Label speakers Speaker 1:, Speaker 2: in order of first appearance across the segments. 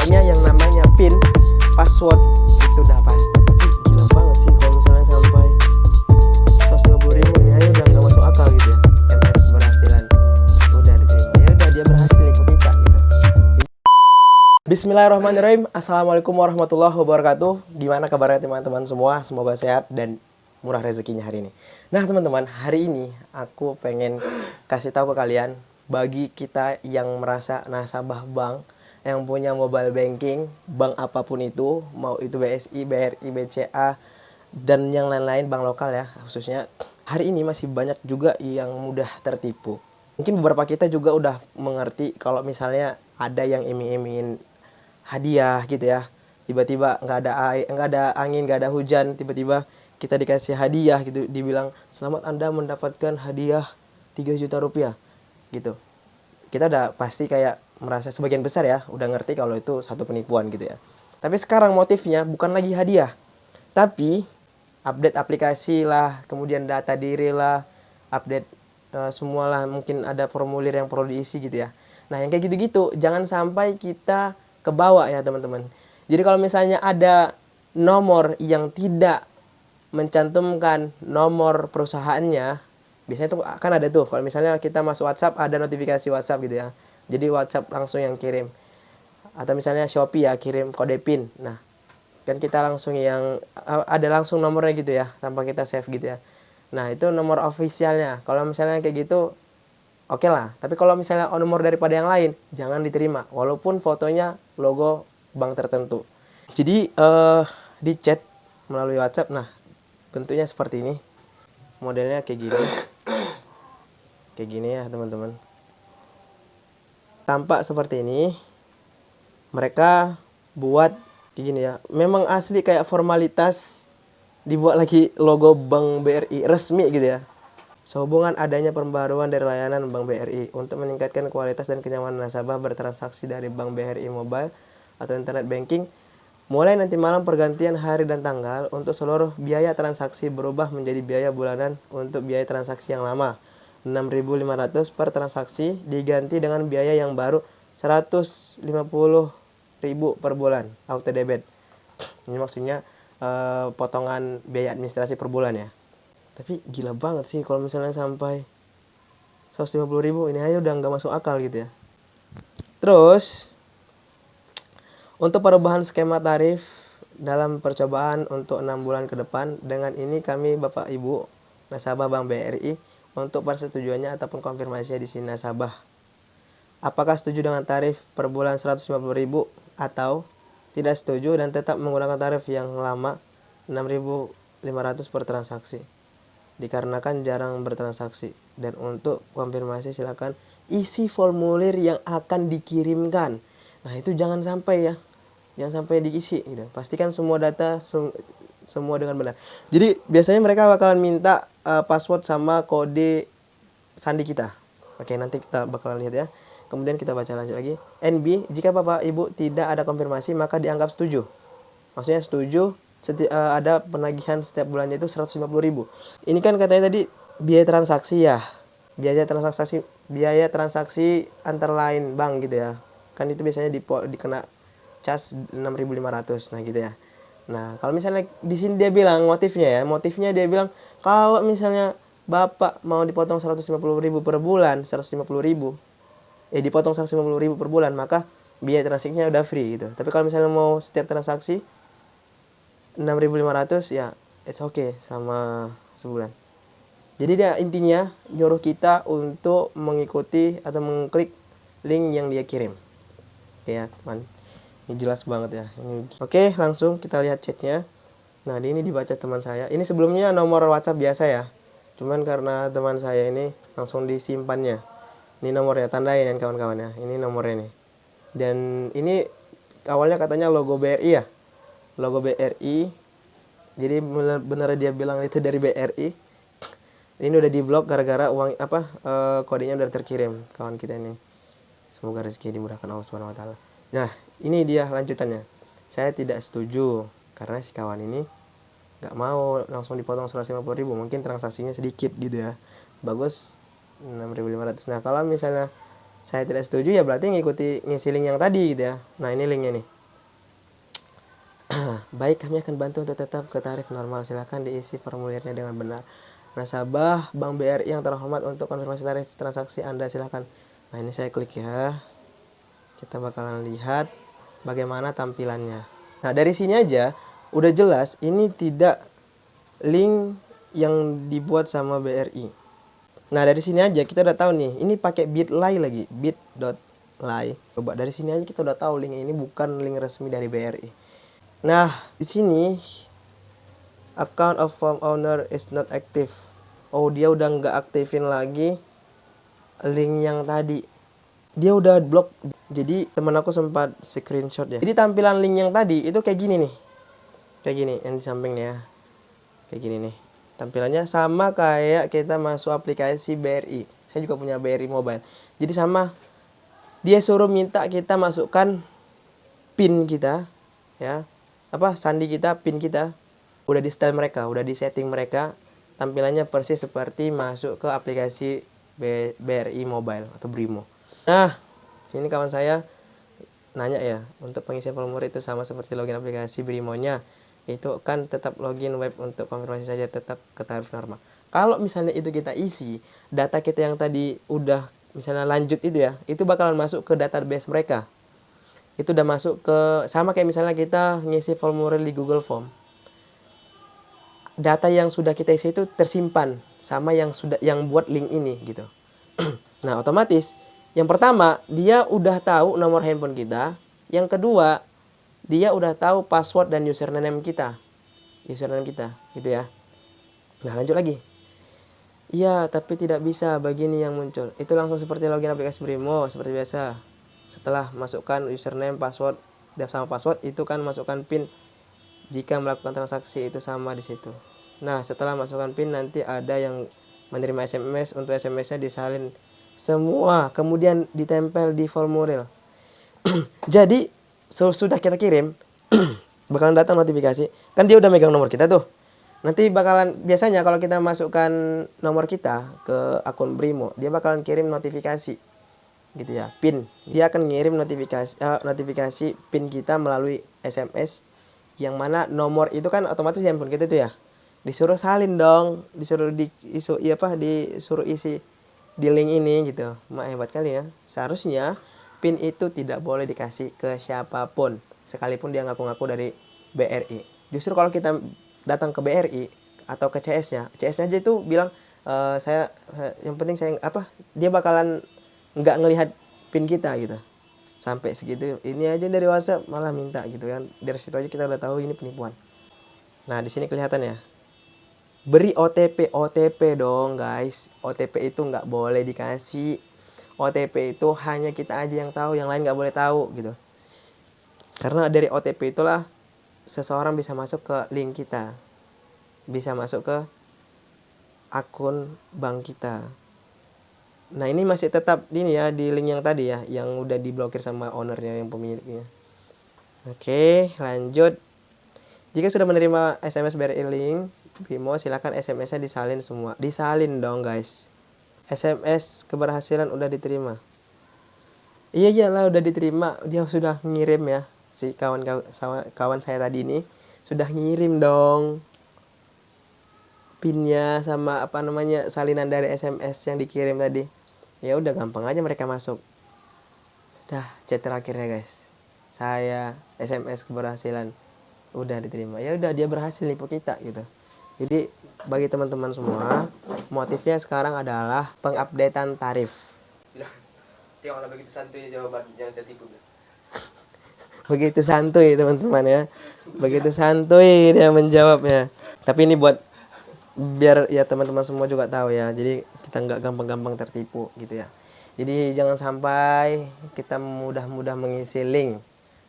Speaker 1: pokoknya yang namanya PIN, password itu udah pasti. Gila banget sih kalau misalnya sampai 150.000 ini aja udah nggak masuk akal gitu ya. SMS berhasilan udah diterima, ya udah dia berhasil nih ke kita gitu. Bismillahirrahmanirrahim. Assalamualaikum warahmatullahi wabarakatuh. Gimana kabarnya teman-teman semua? Semoga sehat dan murah rezekinya hari ini. Nah teman-teman, hari ini aku pengen kasih tahu ke kalian, bagi kita yang merasa nasabah bank, yang punya mobile banking, bank apapun itu, mau itu BSI, BRI, BCA, dan yang lain-lain, bank lokal ya khususnya, hari ini masih banyak juga yang mudah tertipu. Mungkin beberapa kita juga udah mengerti kalau misalnya ada yang iming-imingin hadiah gitu ya, tiba-tiba nggak ada angin, nggak ada hujan, tiba-tiba kita dikasih hadiah gitu, dibilang selamat Anda mendapatkan hadiah 3 juta rupiah gitu. Kita udah pasti kayak merasa sebagian besar ya udah ngerti kalau itu satu penipuan gitu ya. Tapi sekarang motifnya bukan lagi hadiah, tapi update aplikasi lah, kemudian data diri lah, update semualah, mungkin ada formulir yang perlu diisi gitu ya. Nah yang kayak gitu-gitu jangan sampai kita kebawa ya teman-teman. Jadi kalau misalnya ada nomor yang tidak mencantumkan nomor perusahaannya, biasanya tuh kan ada tuh, kalau misalnya kita masuk WhatsApp ada notifikasi WhatsApp gitu ya, jadi WhatsApp langsung yang kirim, atau misalnya Shopee ya kirim kode PIN. Nah kan kita langsung yang ada langsung nomornya gitu ya, tanpa kita save gitu ya. Nah itu nomor officialnya. Kalau misalnya kayak gitu oke lah, tapi kalau misalnya nomor daripada yang lain jangan diterima, walaupun fotonya logo bank tertentu. Jadi di chat melalui WhatsApp, nah bentuknya seperti ini, modelnya kayak gini ya teman-teman, tampak seperti ini. Mereka buat kayak gini ya, memang asli kayak formalitas, dibuat lagi logo Bank BRI resmi gitu ya. Sehubungan adanya pembaruan dari layanan Bank BRI untuk meningkatkan kualitas dan kenyamanan nasabah bertransaksi dari Bank BRI Mobile atau Internet Banking, mulai nanti malam pergantian hari dan tanggal, untuk seluruh biaya transaksi berubah menjadi biaya bulanan. Untuk biaya transaksi yang lama 6.500 per transaksi diganti dengan biaya yang baru 150.000 per bulan auto debit. Ini maksudnya potongan biaya administrasi per bulan ya. Tapi gila banget sih kalau misalnya sampai 150.000, ini aja udah nggak masuk akal gitu ya. Terus untuk perubahan skema tarif dalam percobaan untuk 6 bulan ke depan, dengan ini kami Bapak Ibu nasabah Bank BRI untuk persetujuannya ataupun konfirmasinya di sini nasabah. Apakah setuju dengan tarif per bulan 150.000 atau tidak setuju dan tetap menggunakan tarif yang lama 6.500 per transaksi dikarenakan jarang bertransaksi. Dan untuk konfirmasi silakan isi formulir yang akan dikirimkan. Nah itu jangan sampai ya, jangan sampai diisi gitu. Pastikan semua data semua dengan benar. Jadi biasanya mereka bakalan minta password sama kode sandi kita. Oke, nanti kita bakalan lihat ya. Kemudian kita baca lanjut lagi. NB, jika Bapak Ibu tidak ada konfirmasi maka dianggap setuju. Maksudnya setuju ada penagihan setiap bulannya itu 150.000. Ini kan katanya tadi biaya transaksi ya. Biaya transaksi antar lain bank gitu ya. Kan itu biasanya dikena cas 6.500. Nah gitu ya. Nah, kalau misalnya di sini dia bilang motifnya dia bilang kalau misalnya Bapak mau dipotong 150.000 per bulan, 150.000 dipotong 150.000 per bulan, maka biaya transaksinya udah free gitu. Tapi kalau misalnya mau setiap transaksi 6.500 ya it's okay sama sebulan. Jadi dia intinya nyuruh kita untuk mengikuti atau mengklik link yang dia kirim. Oke ya teman, ini jelas banget ya ini. Oke, langsung kita lihat chatnya. Nah ini dibaca teman saya. Ini sebelumnya nomor WhatsApp biasa ya, cuman karena teman saya ini langsung disimpannya. Ini nomornya, tandain dan kawan-kawan ya, ini nomornya nih. Dan ini awalnya katanya logo BRI ya, logo BRI. Jadi benar dia bilang itu dari BRI. Ini udah diblok gara-gara uang kodenya udah terkirim kawan kita ini. Semoga rezeki dimudahkan Allah Subhanahu wa taala. Nah, ini dia lanjutannya. Saya tidak setuju karena si kawan ini nggak mau langsung dipotong 150.000, mungkin transaksinya sedikit gitu ya. Bagus 6.500. Nah, kalau misalnya saya tidak setuju ya berarti ngisi link yang tadi gitu ya. Nah, ini linknya nih. Baik, kami akan bantu untuk tetap ke tarif normal. Silakan diisi formulirnya dengan benar. Nasabah Bank BRI yang terhormat, untuk konfirmasi tarif transaksi Anda silakan. Nah, ini saya klik ya. Kita bakalan lihat bagaimana tampilannya. Nah, dari sini aja udah jelas ini tidak link yang dibuat sama BRI. Nah, dari sini aja kita udah tahu nih, ini pakai bit.ly lagi, bit.ly. Coba dari sini aja kita udah tahu link ini bukan link resmi dari BRI. Nah, di sini account of form owner is not active. Oh, dia udah nggak aktifin lagi link yang tadi. Dia udah blok. Jadi teman aku sempat screenshot ya. Jadi tampilan link yang tadi itu kayak gini nih. Kayak gini yang di samping ya. Kayak gini nih. Tampilannya sama kayak kita masuk aplikasi BRI. Saya juga punya BRI Mobile. Jadi sama. Dia suruh minta kita masukkan PIN kita, ya. Sandi kita, PIN kita. Udah di style mereka, udah di setting mereka. Tampilannya persis seperti masuk ke aplikasi BRI Mobile atau Brimo. Nah, sini kawan saya nanya ya, untuk pengisian formulir itu sama seperti login aplikasi Brimonya. Itu kan tetap login web, untuk konfirmasi saja tetap ke tarif normal. Kalau misalnya itu kita isi, data kita yang tadi udah misalnya lanjut itu ya, itu bakalan masuk ke database mereka. Itu udah masuk ke, sama kayak misalnya kita ngisi formulir di Google Form. Data yang sudah kita isi itu tersimpan sama yang buat link ini gitu. Nah, otomatis yang pertama dia udah tahu nomor handphone kita, yang kedua dia udah tahu password dan username kita. Gitu ya. Nah, lanjut lagi. Iya, tapi tidak bisa begini yang muncul. Itu langsung seperti login aplikasi Brimo seperti biasa. Setelah masukkan username, password, dan sama password itu kan masukkan PIN. Jika melakukan transaksi itu sama di situ. Nah, setelah masukkan PIN nanti ada yang menerima SMS, untuk SMS-nya disalin semua, kemudian ditempel di formulir. Jadi sudah kita kirim bakalan datang notifikasi. Kan dia udah megang nomor kita tuh. Nanti bakalan, biasanya kalau kita masukkan nomor kita ke akun Brimo, dia bakalan kirim notifikasi gitu ya, PIN. Dia akan ngirim notifikasi PIN kita melalui SMS, yang mana nomor itu kan otomatis handphone kita tuh ya. Disuruh salin dong, disuruh disuruh isi di link ini gitu. Hebat kali ya. Seharusnya PIN itu tidak boleh dikasih ke siapapun, sekalipun dia ngaku-ngaku dari BRI. Justru kalau kita datang ke BRI atau ke CS-nya aja itu bilang, yang penting dia bakalan nggak ngelihat PIN kita gitu. Sampai segitu. Ini aja dari WhatsApp malah minta gitu kan. Dari situ aja kita udah tahu ini penipuan. Nah, di sini kelihatan ya. Beri OTP dong guys. OTP itu nggak boleh dikasih. OTP itu hanya kita aja yang tahu, yang lain nggak boleh tahu gitu. Karena dari OTP itulah seseorang bisa masuk ke link kita, bisa masuk ke akun bank kita. Nah, ini masih tetap ini ya, di link yang tadi ya, yang udah diblokir sama ownernya, yang pemiliknya. Oke, lanjut. Jika sudah menerima SMS BRI link Brimo, silakan SMS-nya disalin semua. Disalin dong guys. SMS keberhasilan udah diterima. Iyalah udah diterima. Dia sudah ngirim ya. Si kawan saya tadi ini sudah ngirim dong PIN-nya sama salinan dari SMS yang dikirim tadi. Ya udah, gampang aja mereka masuk. Dah, chat terakhirnya guys. Saya SMS keberhasilan udah diterima. Ya udah, dia berhasil nipu kita gitu. Jadi bagi teman-teman semua, motifnya sekarang adalah pengupdatean tarif.
Speaker 2: Tengoklah begitu santuy jawaban yang tertipu.
Speaker 1: Begitu santuy teman-teman ya. Begitu santuy dia menjawabnya. Tapi ini buat biar ya teman-teman semua juga tahu ya. Jadi kita nggak gampang-gampang tertipu gitu ya. Jadi jangan sampai kita mudah-mudah mengisi link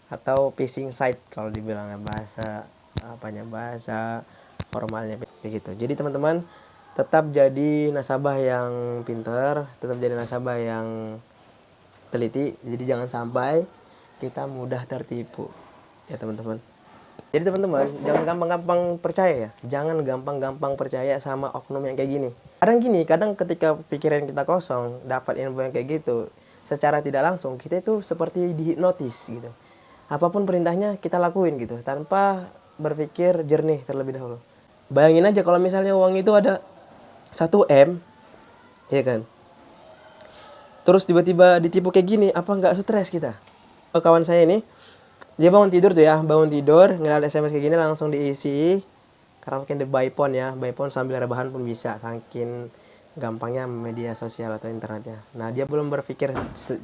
Speaker 1: atau phishing site kalau dibilangnya bahasa formalnya begitu. Jadi teman-teman tetap jadi nasabah yang pintar, tetap jadi nasabah yang teliti. Jadi jangan sampai kita mudah tertipu ya teman-teman. Jadi teman-teman jangan gampang-gampang percaya ya. Jangan gampang-gampang percaya sama oknum yang kayak gini. Kadang ketika pikiran kita kosong, dapat info yang kayak gitu, secara tidak langsung kita itu seperti dihipnotis gitu. apapun perintahnya kita lakuin gitu tanpa berpikir jernih terlebih dahulu. Bayangin aja kalau misalnya uang itu ada 1 M, ya kan? Terus tiba-tiba ditipu kayak gini, apa nggak stres kita? Kawan saya ini, dia bangun tidur tuh ya, bangun tidur, ngeliat SMS kayak gini langsung diisi. Karena mungkin di by phone ya, by phone sambil rebahan pun bisa, saking gampangnya media sosial atau internetnya. Nah, dia belum berpikir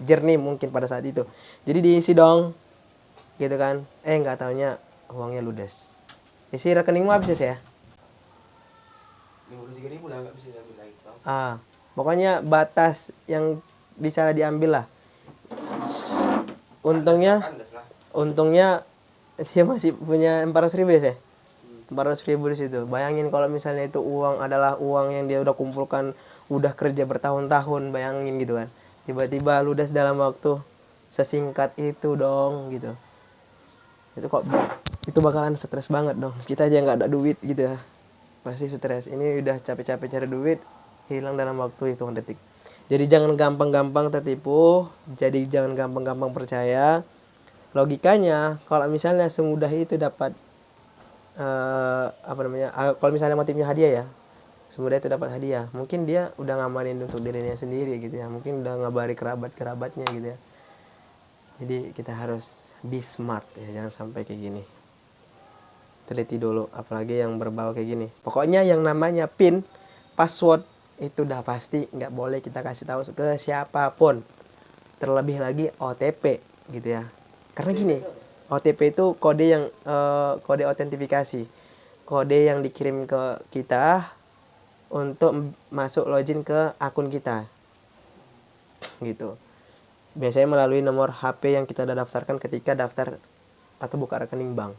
Speaker 1: jernih mungkin pada saat itu. Jadi diisi dong, gitu kan. Nggak taunya uangnya ludes. Isi rekeningmu habis ya?
Speaker 2: 53.000 lah, nggak bisa diambil lagi Bang.
Speaker 1: Pokoknya batas yang bisa diambil lah. Untungnya
Speaker 2: Kandas lah.
Speaker 1: untungnya dia masih punya 400.000 ya. 400.000 di situ. Bayangin kalau misalnya itu uang adalah uang yang dia udah kumpulkan, udah kerja bertahun-tahun, bayangin gitu kan. Tiba-tiba ludes dalam waktu sesingkat itu dong gitu. Itu bakalan stres banget dong. Kita aja nggak ada duit gitu ya. Pasti stres. Ini udah capek-capek cari duit, hilang dalam waktu hitungan detik. Jadi jangan gampang-gampang tertipu, jadi jangan gampang-gampang percaya. Logikanya kalau misalnya semudah itu dapat kalau misalnya motifnya hadiah ya, semudah itu dapat hadiah, mungkin dia udah ngamarin untuk dirinya sendiri gitu ya, mungkin udah ngabari kerabatnya gitu ya. Jadi kita harus be smart ya, jangan sampai kayak gini. Teliti dulu, apalagi yang berbau kayak gini. Pokoknya yang namanya PIN, password itu udah pasti nggak boleh kita kasih tahu ke siapapun. Terlebih lagi OTP gitu ya. Karena gini, OTP itu kode autentifikasi, kode yang dikirim ke kita untuk masuk login ke akun kita, gitu. Biasanya melalui nomor HP yang kita udah daftarkan ketika daftar atau buka rekening bank,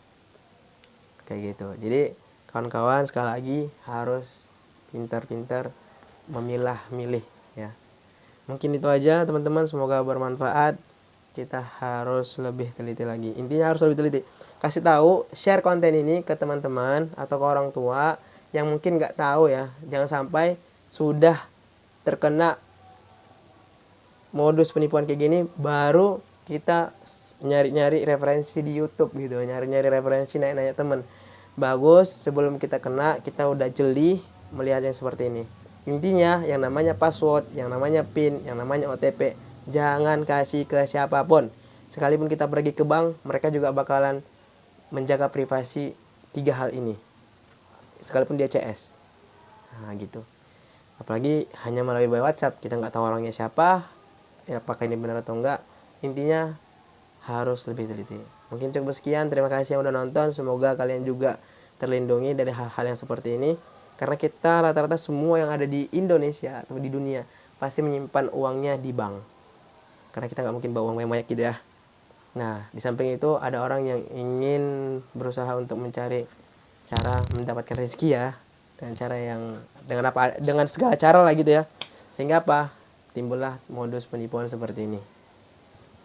Speaker 1: kayak gitu. Jadi kawan-kawan sekali lagi harus pintar-pintar memilah-milih ya. Mungkin itu aja teman-teman, semoga bermanfaat. Kita harus lebih teliti lagi. Intinya harus lebih teliti. Kasih tahu, share konten ini ke teman-teman atau ke orang tua yang mungkin nggak tahu ya. Jangan sampai sudah terkena modus penipuan kayak gini, baru kita nyari-nyari referensi di YouTube gitu, nyari-nyari referensi, nanya-nanya teman. Bagus sebelum kita kena, kita udah jeli melihat yang seperti ini. Intinya yang namanya password, yang namanya PIN, yang namanya OTP, jangan kasih ke siapapun. Sekalipun kita pergi ke bank, mereka juga bakalan menjaga privasi 3 hal ini. Sekalipun dia CS. Nah gitu. Apalagi hanya melalui by WhatsApp, kita nggak tahu orangnya siapa, ya apakah ini benar atau enggak. Intinya harus lebih teliti. Mungkin cukup sekian, terima kasih yang udah nonton. Semoga kalian juga terlindungi dari hal-hal yang seperti ini. Karena kita rata-rata semua yang ada di Indonesia atau di dunia pasti menyimpan uangnya di bank. Karena kita nggak mungkin bawa uang banyak gitu ya. Nah, di samping itu ada orang yang ingin berusaha untuk mencari cara mendapatkan rezeki ya, dengan cara yang dengan segala cara lah gitu ya. Sehingga apa? Timbullah modus penipuan seperti ini.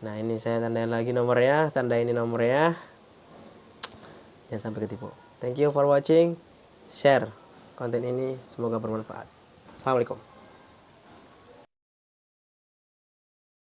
Speaker 1: Nah, ini saya tandain lagi nomornya, tanda ini nomornya. Jangan sampai ketipu. Thank you for watching. Share konten ini, semoga bermanfaat. Assalamualaikum.